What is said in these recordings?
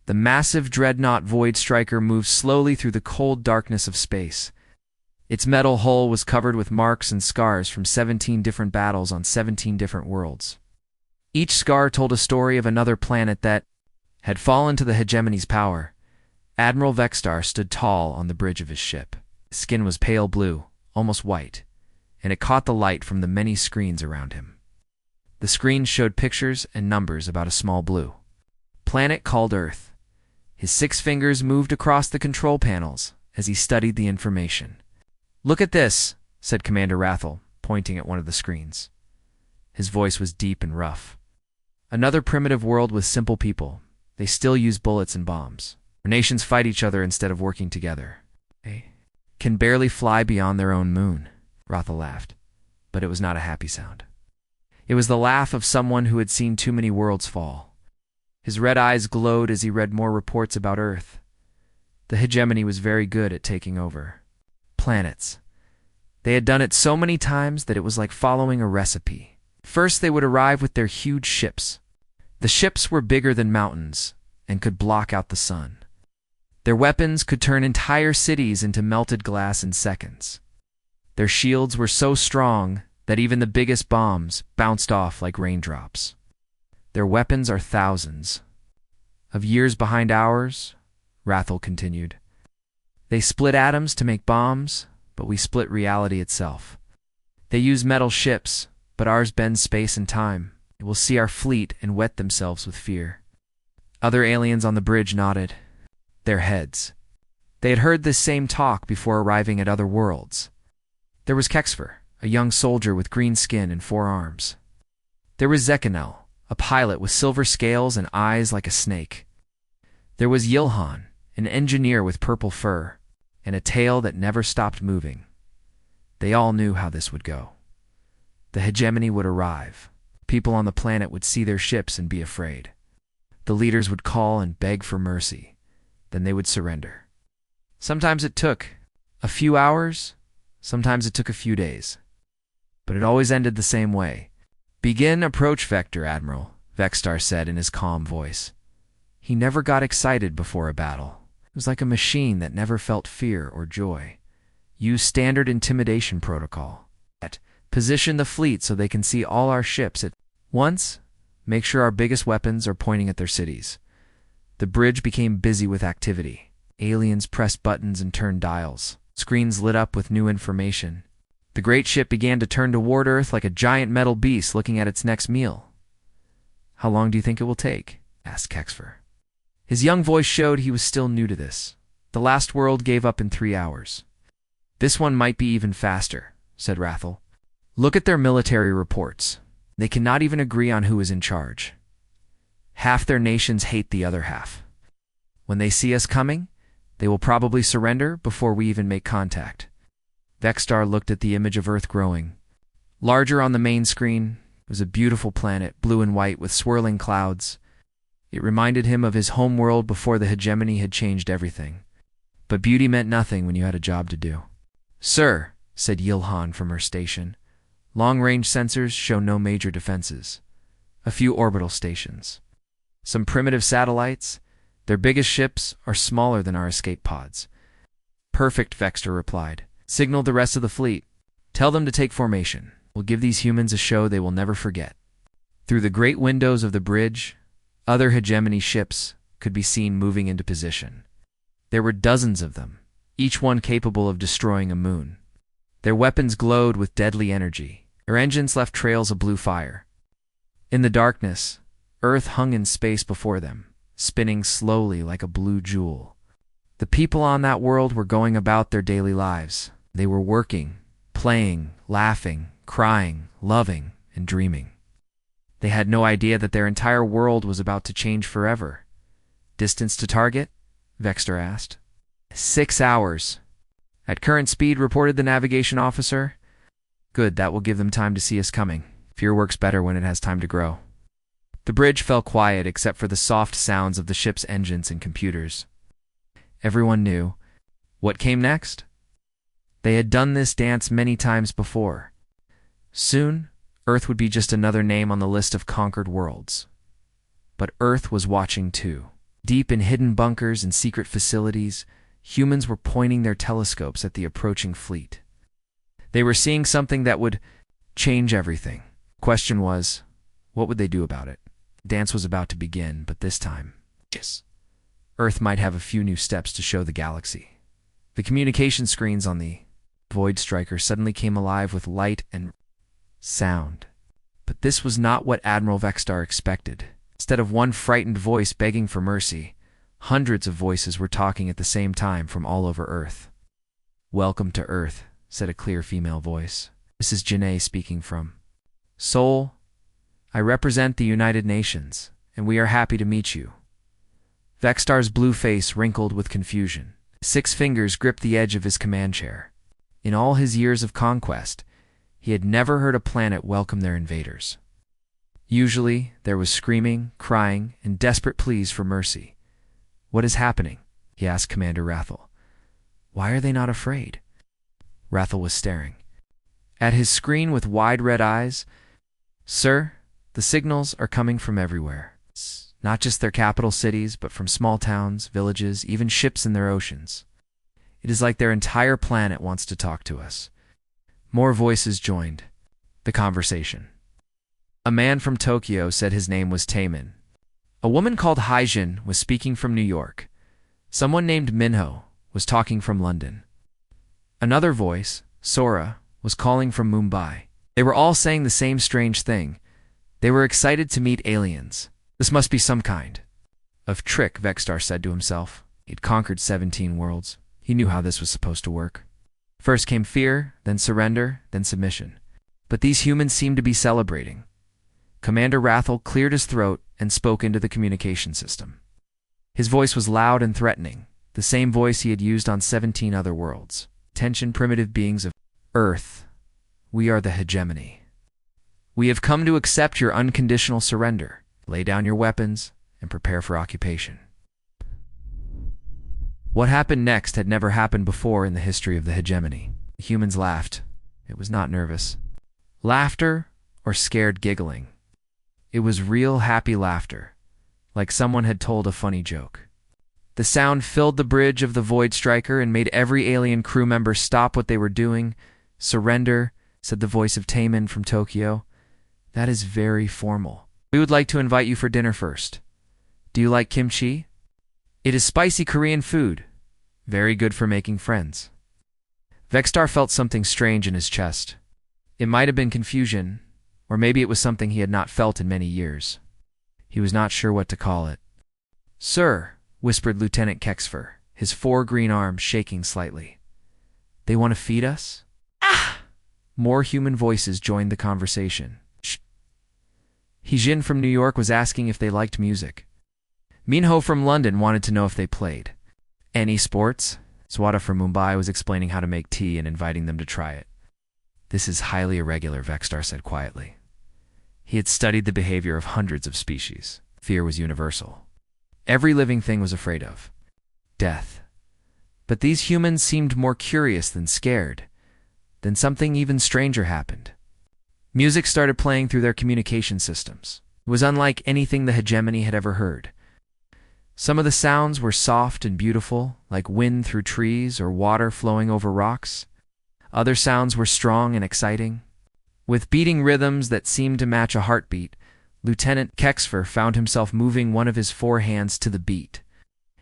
The massive dreadnought Void Striker moved slowly through the cold darkness of space. Its metal hull was covered with marks and scars from 17 different battles on 17 different worlds. Each scar told a story of another planet that had fallen to the hegemony's power. Admiral Vexstar stood tall on the bridge of his ship. His skin was pale blue, almost white, and it caught the light from the many screens around him. The screens showed pictures and numbers about a small blue planet called Earth. His 6 fingers moved across the control panels as he studied the information. "Look at this," said Commander Rathel, pointing at one of the screens. His voice was deep and rough. "Another primitive world with simple people. They still use bullets and bombs. Our nations fight each other instead of working together. They can barely fly beyond their own moon." Rathel laughed, but it was not a happy sound. It was the laugh of someone who had seen too many worlds fall. His red eyes glowed as he read more reports about Earth. The hegemony was very good at taking over planets. They had done it so many times that it was like following a recipe. First, they would arrive with their huge ships. The ships were bigger than mountains and could block out the sun. Their weapons could turn entire cities into melted glass in seconds. Their shields were so strong that even the biggest bombs bounced off like raindrops. Their weapons are thousands of years behind ours, Rathel continued. They split atoms to make bombs, but we split reality itself. They use metal ships, but ours bends space and time. They will see our fleet and wet themselves with fear. Other aliens on the bridge nodded their heads. They had heard this same talk before arriving at other worlds. There was Kexfer, a young soldier with green skin and 4 arms. There was Zekanel, a pilot with silver scales and eyes like a snake. There was Yilhan, an engineer with purple fur and a tail that never stopped moving. They all knew how this would go. The hegemony would arrive. People on the planet would see their ships and be afraid. The leaders would call and beg for mercy. Then they would surrender. Sometimes it took a few hours, sometimes it took a few days. But it always ended the same way. "Begin approach vector, Admiral," Vexstar said in his calm voice. He never got excited before a battle. It was like a machine that never felt fear or joy. Use standard intimidation protocol. Position the fleet so they can see all our ships at once. Make sure our biggest weapons are pointing at their cities. The bridge became busy with activity. Aliens pressed buttons and turned dials. Screens lit up with new information. The great ship began to turn toward Earth like a giant metal beast looking at its next meal. "How long do you think it will take?" asked Kexfer. His young voice showed he was still new to this. "The last world gave up in 3 hours. This one might be even faster," said Rathel. "Look at their military reports. They cannot even agree on who is in charge. Half their nations hate the other half. When they see us coming, they will probably surrender before we even make contact." Vexstar looked at the image of Earth growing. Larger on the main screen was a beautiful planet, blue and white with swirling clouds. It reminded him of his home world before the hegemony had changed everything. But beauty meant nothing when you had a job to do. "Sir," said Yilhan from her station, "long-range sensors show no major defenses. A few orbital stations. Some primitive satellites. Their biggest ships are smaller than our escape pods." "Perfect," Vexter replied. "Signal the rest of the fleet. Tell them to take formation. We'll give these humans a show they will never forget." Through the great windows of the bridge, other hegemony ships could be seen moving into position. There were dozens of them, each one capable of destroying a moon. Their weapons glowed with deadly energy. Their engines left trails of blue fire. In the darkness, Earth hung in space before them, spinning slowly like a blue jewel. The people on that world were going about their daily lives. They were working, playing, laughing, crying, loving, and dreaming. They had no idea that their entire world was about to change forever. "Distance to target?" Vexter asked. 6 hours. "At current speed," reported the navigation officer. "Good, that will give them time to see us coming. Fear works better when it has time to grow." The bridge fell quiet except for the soft sounds of the ship's engines and computers. Everyone knew what came next. They had done this dance many times before. Soon, Earth would be just another name on the list of conquered worlds. But Earth was watching too. Deep in hidden bunkers and secret facilities, humans were pointing their telescopes at the approaching fleet. They were seeing something that would change everything. The question was, what would they do about it? The dance was about to begin, but this time, Earth might have a few new steps to show the galaxy. The communication screens on the Void Striker suddenly came alive with light and sound. But this was not what Admiral Vextar expected. Instead of one frightened voice begging for mercy, hundreds of voices were talking at the same time from all over Earth. "Welcome to Earth," said a clear female voice. "This is Janae speaking from Sol. I represent the United Nations, and we are happy to meet you." Vextar's blue face wrinkled with confusion. 6 fingers gripped the edge of his command chair. In all his years of conquest, he had never heard a planet welcome their invaders. Usually, there was screaming, crying, and desperate pleas for mercy. "What is happening?" he asked Commander Rathel. "Why are they not afraid?" Rathel was staring at his screen with wide red eyes. "Sir, the signals are coming from everywhere. Not just their capital cities, but from small towns, villages, even ships in their oceans. It is like their entire planet wants to talk to us." More voices joined the conversation. A man from Tokyo said his name was Taemin. A woman called Haijin was speaking from New York. Someone named Minho was talking from London. Another voice, Sora, was calling from Mumbai. They were all saying the same strange thing. They were excited to meet aliens. This must be some kind of trick, Vextar said to himself. He'd conquered 17 worlds. He knew how this was supposed to work. First came fear, then surrender, then submission. But these humans seemed to be celebrating. Commander Rathel cleared his throat and spoke into the communication system. His voice was loud and threatening, the same voice he had used on 17 other worlds. "Attention, primitive beings of Earth. We are the hegemony. We have come to accept your unconditional surrender. Lay down your weapons and prepare for occupation." What happened next had never happened before in the history of the hegemony. The humans laughed. It was not nervous laughter or scared giggling. It was real happy laughter, like someone had told a funny joke. The sound filled the bridge of the Void Striker and made every alien crew member stop what they were doing. "Surrender," said the voice of Taemin from Tokyo. "That is very formal. We would like to invite you for dinner first. Do you like kimchi? It is spicy Korean food. Very good for making friends." Vextar felt something strange in his chest. It might have been confusion, or maybe it was something he had not felt in many years. He was not sure what to call it. "Sir," whispered Lieutenant Kexfer, his 4 green arms shaking slightly. "They want to feed us?" Ah! More human voices joined the conversation. Hijin from New York was asking if they liked music. Minho from London wanted to know if they played any sports. Swada from Mumbai was explaining how to make tea and inviting them to try it. "This is highly irregular," Vextar said quietly. He had studied the behavior of hundreds of species. Fear was universal. Every living thing was afraid of death. But these humans seemed more curious than scared. Then something even stranger happened. Music started playing through their communication systems. It was unlike anything the hegemony had ever heard. Some of the sounds were soft and beautiful, like wind through trees or water flowing over rocks. Other sounds were strong and exciting. With beating rhythms that seemed to match a heartbeat, Lieutenant Kexfer found himself moving one of his 4 hands to the beat.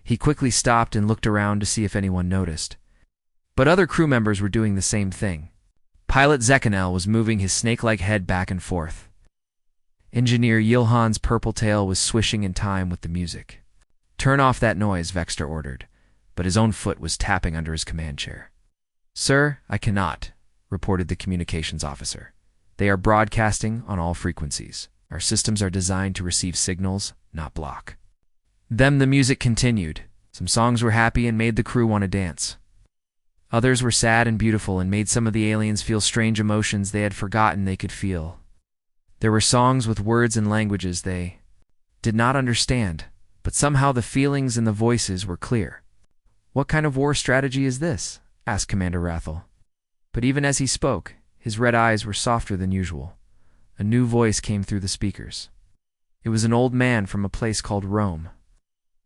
He quickly stopped and looked around to see if anyone noticed. But other crew members were doing the same thing. Pilot Zekanel was moving his snake-like head back and forth. Engineer Yilhan's purple tail was swishing in time with the music. "Turn off that noise," Vextar ordered, but his own foot was tapping under his command chair. "Sir, I cannot," reported the communications officer. "They are broadcasting on all frequencies. Our systems are designed to receive signals, not block." Then the music continued. Some songs were happy and made the crew want to dance. Others were sad and beautiful and made some of the aliens feel strange emotions they had forgotten they could feel. There were songs with words and languages they did not understand, but somehow the feelings and the voices were clear. "What kind of war strategy is this?" asked Commander Rathel. But even as he spoke, his red eyes were softer than usual. A new voice came through the speakers. It was an old man from a place called Rome.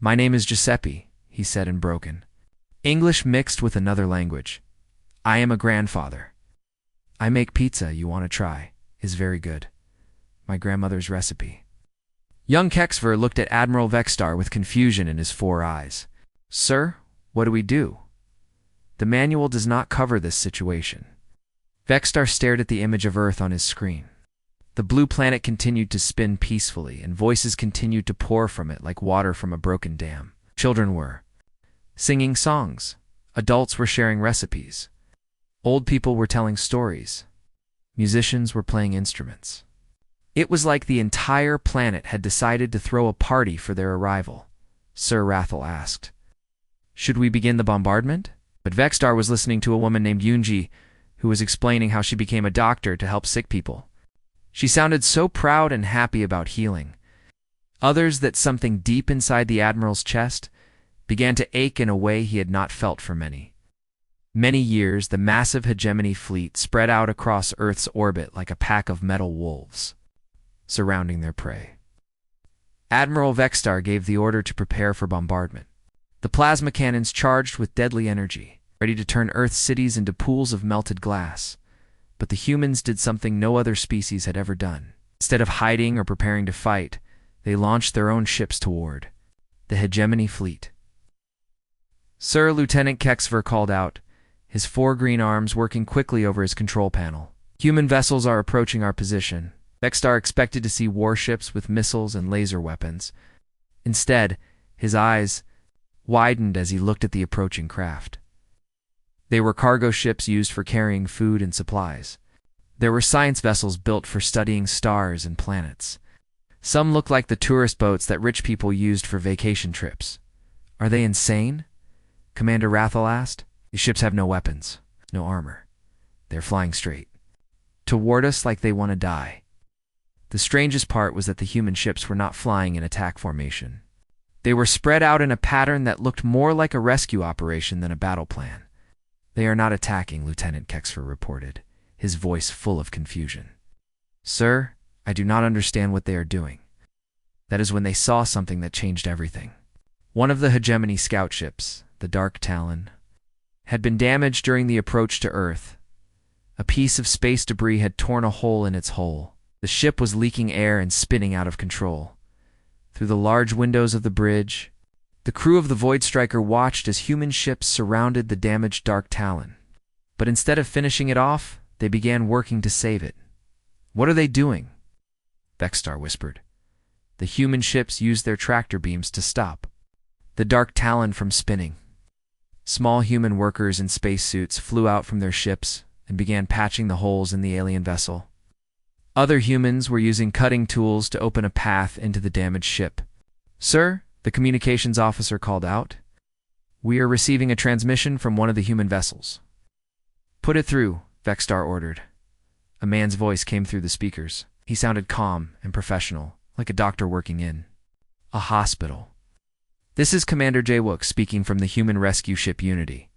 My name is Giuseppe, he said in broken English mixed with another language. I am a grandfather. I make pizza you want to try. Is very good. My grandmother's recipe. Young Kexver looked at Admiral Vexstar with confusion in his 4 eyes. Sir, what do we do? The manual does not cover this situation. Vexstar stared at the image of Earth on his screen. The blue planet continued to spin peacefully, and voices continued to pour from it like water from a broken dam. Children were singing songs. Adults were sharing recipes. Old people were telling stories. Musicians were playing instruments. It was like the entire planet had decided to throw a party for their arrival. Sir Rathel asked, Should we begin the bombardment? But Vexstar was listening to a woman named Yunji, who was explaining how she became a doctor to help sick people. She sounded so proud and happy about healing. Others that something deep inside the Admiral's chest began to ache in a way he had not felt for many years. The massive hegemony fleet spread out across Earth's orbit like a pack of metal wolves, surrounding their prey. Admiral Vexstar gave the order to prepare for bombardment. The plasma cannons charged with deadly energy, ready to turn Earth's cities into pools of melted glass. But the humans did something no other species had ever done. Instead of hiding or preparing to fight, they launched their own ships toward the hegemony fleet. Sir, Lieutenant Kexver called out, his 4 green arms working quickly over his control panel. Human vessels are approaching our position. Vexstar expected to see warships with missiles and laser weapons. Instead, his eyes widened as he looked at the approaching craft. They were cargo ships used for carrying food and supplies. There were science vessels built for studying stars and planets. Some looked like the tourist boats that rich people used for vacation trips. Are they insane? Commander Rathel asked. These ships have no weapons, no armor. They're flying straight toward us like they want to die. The strangest part was that the human ships were not flying in attack formation. They were spread out in a pattern that looked more like a rescue operation than a battle plan. They are not attacking, Lieutenant Kexver reported, his voice full of confusion. Sir, I do not understand what they are doing. That is when they saw something that changed everything. One of the hegemony scout ships, the Dark Talon, had been damaged during the approach to Earth. A piece of space debris had torn a hole in its hull. The ship was leaking air and spinning out of control. Through the large windows of the bridge, the crew of the Void Striker watched as human ships surrounded the damaged Dark Talon. But instead of finishing it off, they began working to save it. What are they doing? Vexstar whispered. The human ships used their tractor beams to stop the Dark Talon from spinning. Small human workers in spacesuits flew out from their ships and began patching the holes in the alien vessel. Other humans were using cutting tools to open a path into the damaged ship. Sir, the communications officer called out. We are receiving a transmission from one of the human vessels. Put it through, Vexstar ordered. A man's voice came through the speakers. He sounded calm and professional, like a doctor working in a hospital. This is Commander Jawook speaking from the human rescue ship Unity.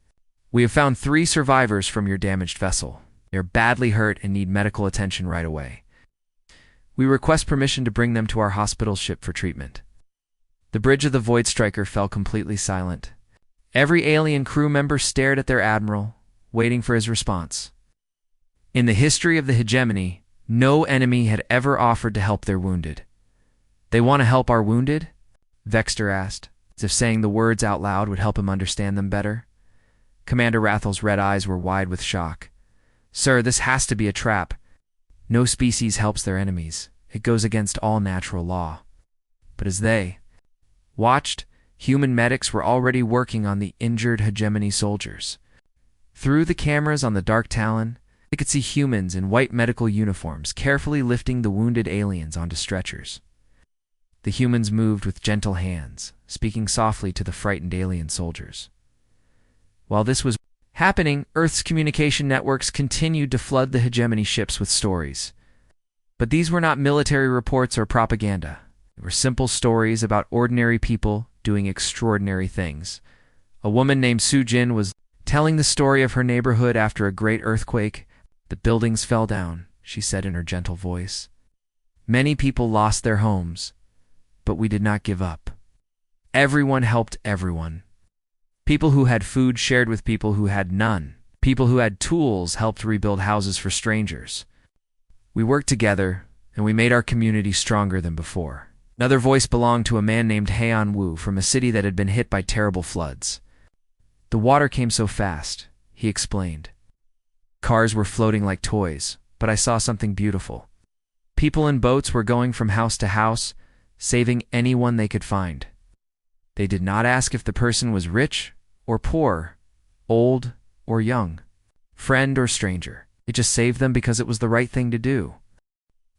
We have found 3 survivors from your damaged vessel. They are badly hurt and need medical attention right away. We request permission to bring them to our hospital ship for treatment. The bridge of the Void Striker fell completely silent. Every alien crew member stared at their admiral, waiting for his response. In the history of the hegemony, no enemy had ever offered to help their wounded. They want to help our wounded? Vexter asked, as if saying the words out loud would help him understand them better. Commander Rathel's red eyes were wide with shock. Sir, this has to be a trap. No species helps their enemies. It goes against all natural law. But as they watched, human medics were already working on the injured hegemony soldiers. Through the cameras on the Dark Talon, they could see humans in white medical uniforms carefully lifting the wounded aliens onto stretchers. The humans moved with gentle hands, speaking softly to the frightened alien soldiers. While this was happening, Earth's communication networks continued to flood the hegemony ships with stories. But these were not military reports or propaganda. They were simple stories about ordinary people doing extraordinary things. A woman named Sujin was telling the story of her neighborhood after a great earthquake. The buildings fell down, she said in her gentle voice. Many people lost their homes, but we did not give up. Everyone helped everyone. People who had food shared with people who had none. People who had tools helped rebuild houses for strangers. We worked together, and we made our community stronger than before. Another voice belonged to a man named Heian Wu from a city that had been hit by terrible floods. The water came so fast, he explained. Cars were floating like toys, but I saw something beautiful. People in boats were going from house to house, saving anyone they could find. They did not ask if the person was rich or poor, old or young, friend or stranger. It just saved them because it was the right thing to do.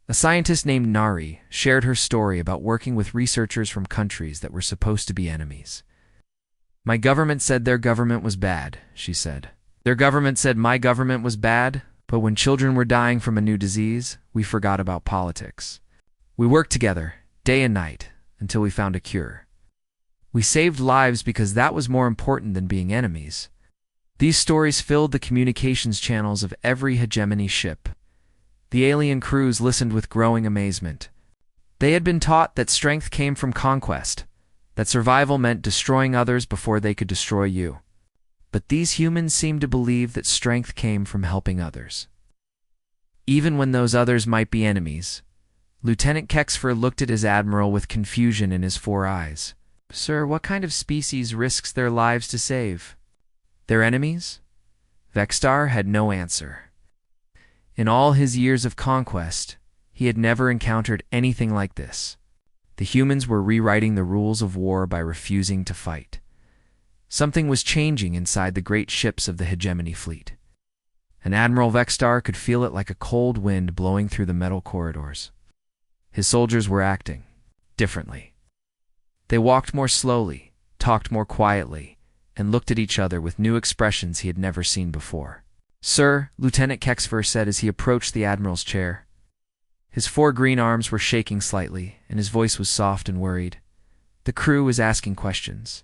A scientist named Nari shared her story about working with researchers from countries that were supposed to be enemies. My government said their government was bad, she said. Their government said my government was bad, but when children were dying from a new disease, we forgot about politics. We worked together, day and night, until we found a cure. We saved lives because that was more important than being enemies. These stories filled the communications channels of every hegemony ship. The alien crews listened with growing amazement. They had been taught that strength came from conquest, that survival meant destroying others before they could destroy you. But these humans seemed to believe that strength came from helping others. Even when those others might be enemies, Lieutenant Kexfer looked at his admiral with confusion in his 4 eyes. Sir, what kind of species risks their lives to save? Their enemies? Vexstar had no answer. In all his years of conquest, he had never encountered anything like this. The humans were rewriting the rules of war by refusing to fight. Something was changing inside the great ships of the hegemony fleet. And Admiral Vexstar could feel it like a cold wind blowing through the metal corridors. His soldiers were acting differently. They walked more slowly, talked more quietly, and looked at each other with new expressions he had never seen before. Sir, Lieutenant Kexfer said as he approached the Admiral's chair. His 4 green arms were shaking slightly, and his voice was soft and worried. The crew was asking questions.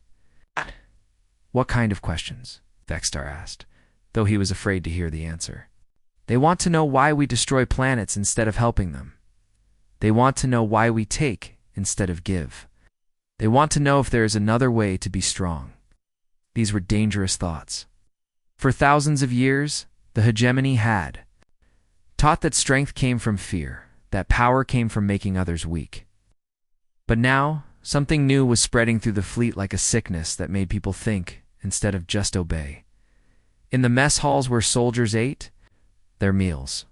What kind of questions? Vexstar asked, though he was afraid to hear the answer. They want to know why we destroy planets instead of helping them. They want to know why we take instead of give. They want to know if there is another way to be strong. These were dangerous thoughts. For thousands of years, the hegemony had taught that strength came from fear, that power came from making others weak. But now, something new was spreading through the fleet like a sickness that made people think instead of just obey. In the mess halls where soldiers ate their meals,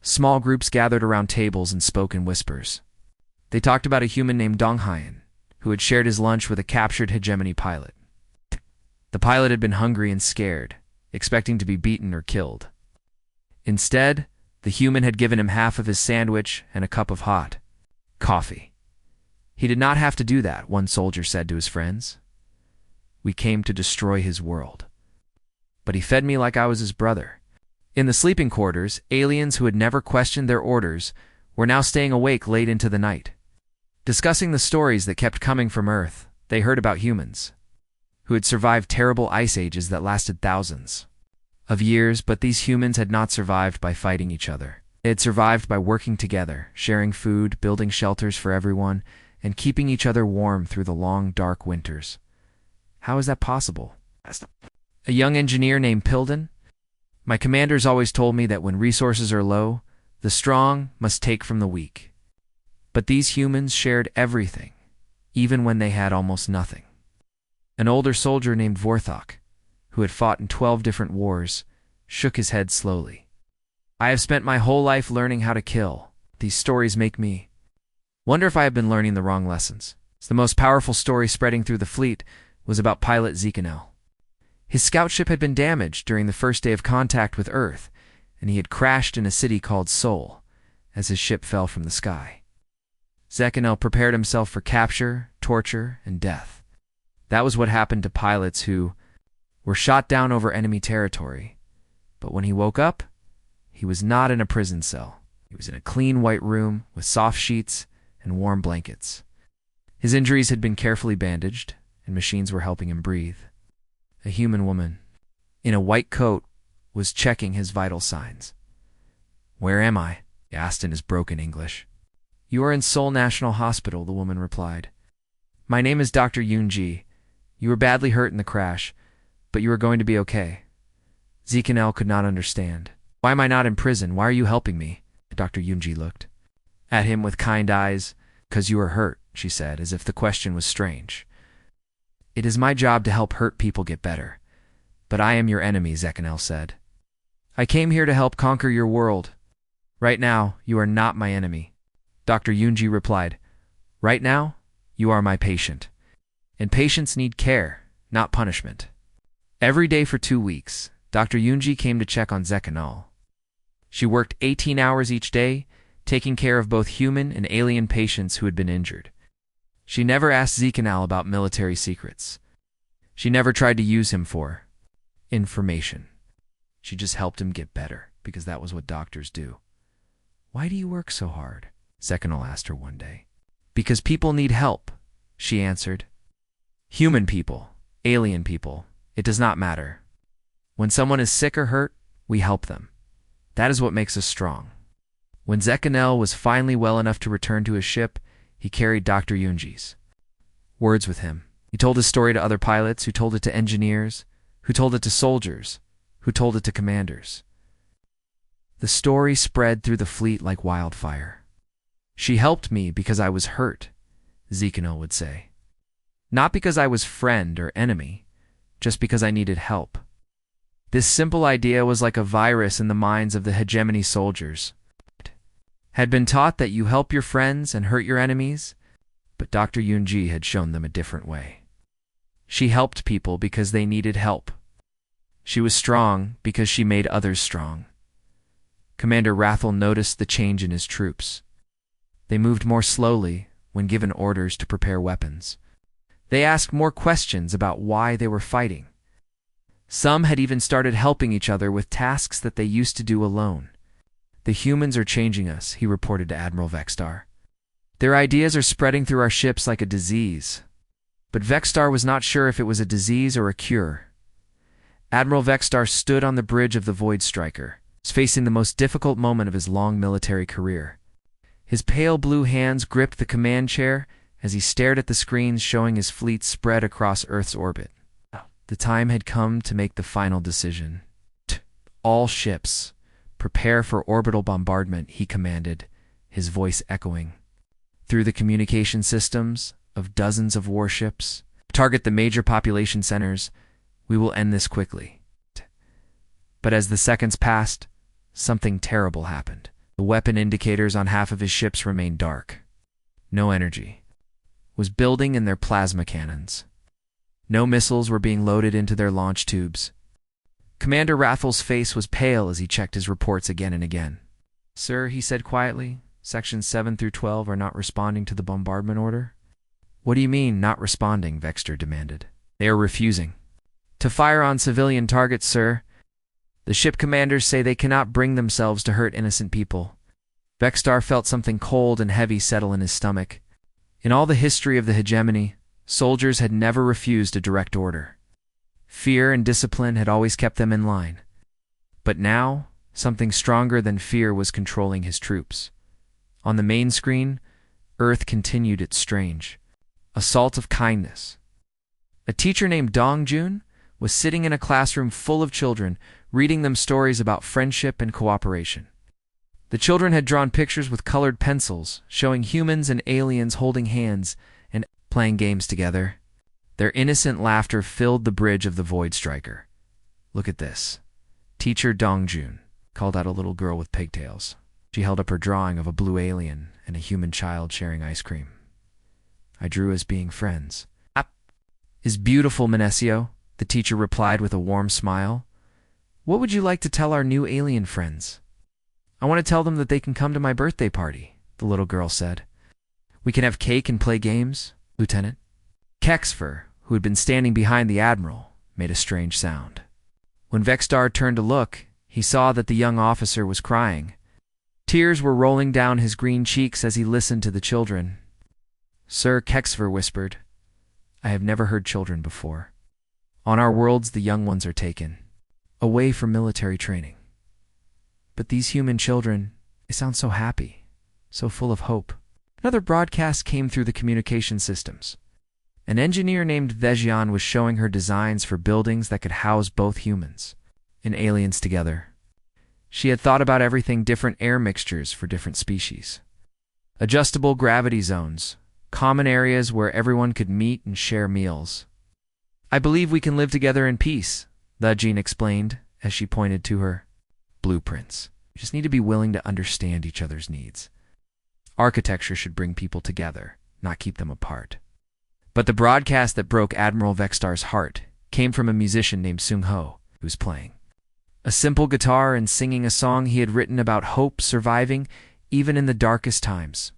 small groups gathered around tables and spoke in whispers. They talked about a human named Donghayan, who had shared his lunch with a captured hegemony pilot. The pilot had been hungry and scared, expecting to be beaten or killed. Instead, the human had given him half of his sandwich and a cup of hot coffee. He did not have to do that, one soldier said to his friends. We came to destroy his world. But he fed me like I was his brother. In the sleeping quarters, aliens who had never questioned their orders were now staying awake late into the night. Discussing the stories that kept coming from Earth, they heard about humans who had survived terrible ice ages that lasted thousands of years, but these humans had not survived by fighting each other. They had survived by working together, sharing food, building shelters for everyone, and keeping each other warm through the long, dark winters. How is that possible? A young engineer named Pilden. My commanders always told me that when resources are low, the strong must take from the weak. But these humans shared everything, even when they had almost nothing. An older soldier named Vorthok, who had fought in 12 different wars, shook his head slowly. I have spent my whole life learning how to kill. These stories make me wonder if I have been learning the wrong lessons. The most powerful story spreading through the fleet was about pilot Zekanel. His scout ship had been damaged during the first day of contact with Earth, and he had crashed in a city called Sol as his ship fell from the sky. Zekanel prepared himself for capture, torture, and death. That was what happened to pilots who were shot down over enemy territory. But when he woke up, he was not in a prison cell. He was in a clean white room with soft sheets and warm blankets. His injuries had been carefully bandaged, and machines were helping him breathe. A human woman, in a white coat, was checking his vital signs. "Where am I?" he asked in his broken English. "You are in Seoul National Hospital," the woman replied. My name is Dr. Yoonji. You were badly hurt in the crash, but you are going to be okay. Zekanel could not understand. Why am I not in prison? Why are you helping me? Dr. Yoonji looked at him with kind eyes. Because you are hurt, she said, as if the question was strange. It is my job to help hurt people get better. But I am your enemy, Zekanel said. I came here to help conquer your world. Right now, you are not my enemy. Dr. Yoonji replied, Right now, you are my patient. And patients need care, not punishment. Every day for 2 weeks, Dr. Yoonji came to check on Zekanel. She worked 18 hours each day, taking care of both human and alien patients who had been injured. She never asked Zekanel about military secrets. She never tried to use him for information. She just helped him get better, because that was what doctors do. Why do you work so hard? Zekanel asked her one day. Because people need help, she answered. Human people, alien people, it does not matter. When someone is sick or hurt, we help them. That is what makes us strong. When Zekanel was finally well enough to return to his ship, he carried Dr. Yoonji's words with him. He told his story to other pilots, who told it to engineers, who told it to soldiers, who told it to commanders. The story spread through the fleet like wildfire. She helped me because I was hurt, Zekanel would say. Not because I was friend or enemy, just because I needed help. This simple idea was like a virus in the minds of the hegemony soldiers. Had been taught that you help your friends and hurt your enemies, but Dr. Yoonji had shown them a different way. She helped people because they needed help. She was strong because she made others strong. Commander Rathel noticed the change in his troops. They moved more slowly when given orders to prepare weapons. They asked more questions about why they were fighting. Some had even started helping each other with tasks that they used to do alone. The humans are changing us, he reported to Admiral Vexstar. Their ideas are spreading through our ships like a disease. But Vexstar was not sure if it was a disease or a cure. Admiral Vexstar stood on the bridge of the Void Striker, facing the most difficult moment of his long military career. His pale blue hands gripped the command chair as he stared at the screens showing his fleet spread across Earth's orbit. The time had come to make the final decision. All ships, prepare for orbital bombardment, he commanded, his voice echoing. Through the communication systems of dozens of warships, target the major population centers. We will end this quickly. But as the seconds passed, something terrible happened. The weapon indicators on half of his ships remained dark. No energy was building in their plasma cannons. No missiles were being loaded into their launch tubes. Commander Rathel's face was pale as he checked his reports again and again. Sir, he said quietly, Sections 7 through 12 are not responding to the bombardment order. What do you mean, not responding? Vexter demanded. They are refusing to fire on civilian targets, sir. The ship commanders say they cannot bring themselves to hurt innocent people. Vexstar felt something cold and heavy settle in his stomach. In all the history of the hegemony, soldiers had never refused a direct order. Fear and discipline had always kept them in line. But now, something stronger than fear was controlling his troops. On the main screen, Earth continued its strange assault of kindness. A teacher named Dongjun was sitting in a classroom full of children, reading them stories about friendship and cooperation. The children had drawn pictures with colored pencils, showing humans and aliens holding hands and playing games together. Their innocent laughter filled the bridge of the Void Striker. Look at this. Teacher Dongjun called out a little girl with pigtails. She held up her drawing of a blue alien and a human child sharing ice cream. I drew as being friends. Is beautiful, Minesio, the teacher replied with a warm smile. What would you like to tell our new alien friends? I want to tell them that they can come to my birthday party, the little girl said. We can have cake and play games, Lieutenant. Kexfer, who had been standing behind the Admiral, made a strange sound. When Vexstar turned to look, he saw that the young officer was crying. Tears were rolling down his green cheeks as he listened to the children. Sir, Kexfer whispered, I have never heard children before. On our worlds, the young ones are taken away for military training. But these human children, they sound so happy, so full of hope. Another broadcast came through the communication systems. An engineer named Vejian was showing her designs for buildings that could house both humans and aliens together. She had thought about everything: different air mixtures for different species, adjustable gravity zones, common areas where everyone could meet and share meals. "I believe we can live together in peace," Vejian explained as she pointed to her blueprints. "We just need to be willing to understand each other's needs. Architecture should bring people together, not keep them apart." But the broadcast that broke Admiral Vextar's heart came from a musician named Sung Ho, who was playing a simple guitar and singing a song he had written about hope surviving even in the darkest times.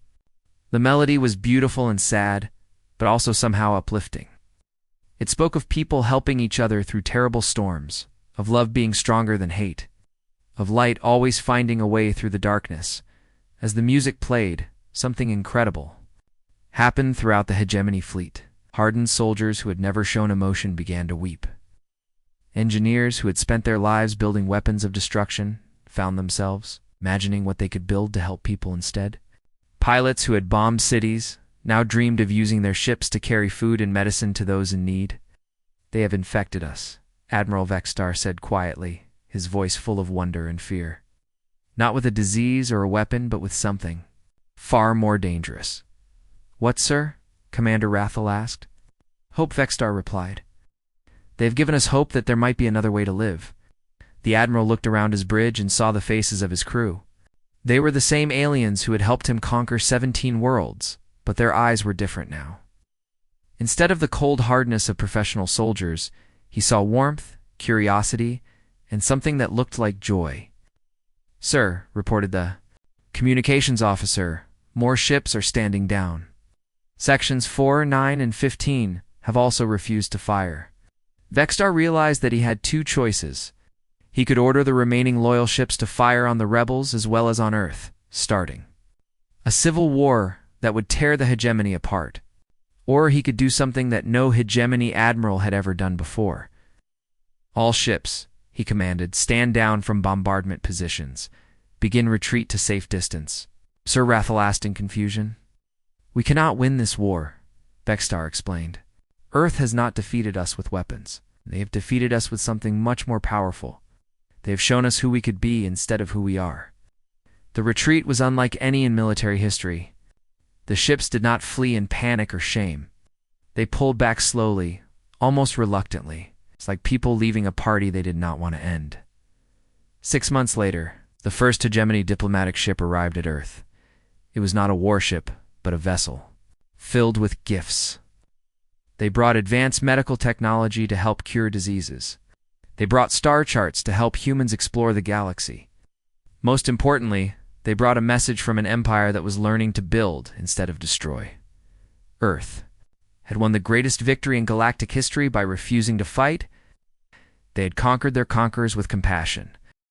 The melody was beautiful and sad, but also somehow uplifting. It spoke of people helping each other through terrible storms, of love being stronger than hate, of light always finding a way through the darkness. As the music played, something incredible happened throughout the hegemony fleet. Hardened soldiers who had never shown emotion began to weep. Engineers who had spent their lives building weapons of destruction found themselves imagining what they could build to help people instead. Pilots who had bombed cities now dreamed of using their ships to carry food and medicine to those in need. "They have infected us," Admiral Vextar said quietly, his voice full of wonder and fear. "Not with a disease or a weapon, but with something far more dangerous." "What, sir?" Commander Rathel asked. "Hope," Vextar replied. "They have given us hope that there might be another way to live." The Admiral looked around his bridge and saw the faces of his crew. They were the same aliens who had helped him conquer 17 worlds, but their eyes were different now. Instead of the cold hardness of professional soldiers, he saw warmth, curiosity, and something that looked like joy. "Sir," reported the communications officer, "more ships are standing down. Sections 4, 9, and 15 have also refused to fire." Vextar realized that he had two choices. He could order the remaining loyal ships to fire on the rebels as well as on Earth, starting a civil war that would tear the hegemony apart. Or he could do something that no hegemony admiral had ever done before. "All ships," he commanded, "stand down from bombardment positions. Begin retreat to safe distance." Sir Rathel asked in confusion. "We cannot win this war," Vextar explained. "Earth has not defeated us with weapons. They have defeated us with something much more powerful. They have shown us who we could be instead of who we are." The retreat was unlike any in military history. The ships did not flee in panic or shame. They pulled back slowly, almost reluctantly. It's like people leaving a party they did not want to end. 6 months later, the first hegemony diplomatic ship arrived at Earth. It was not a warship, but a vessel, filled with gifts. They brought advanced medical technology to help cure diseases. They brought star charts to help humans explore the galaxy. Most importantly, they brought a message from an empire that was learning to build instead of destroy. Earth had won the greatest victory in galactic history by refusing to fight. They had conquered their conquerors with compassion.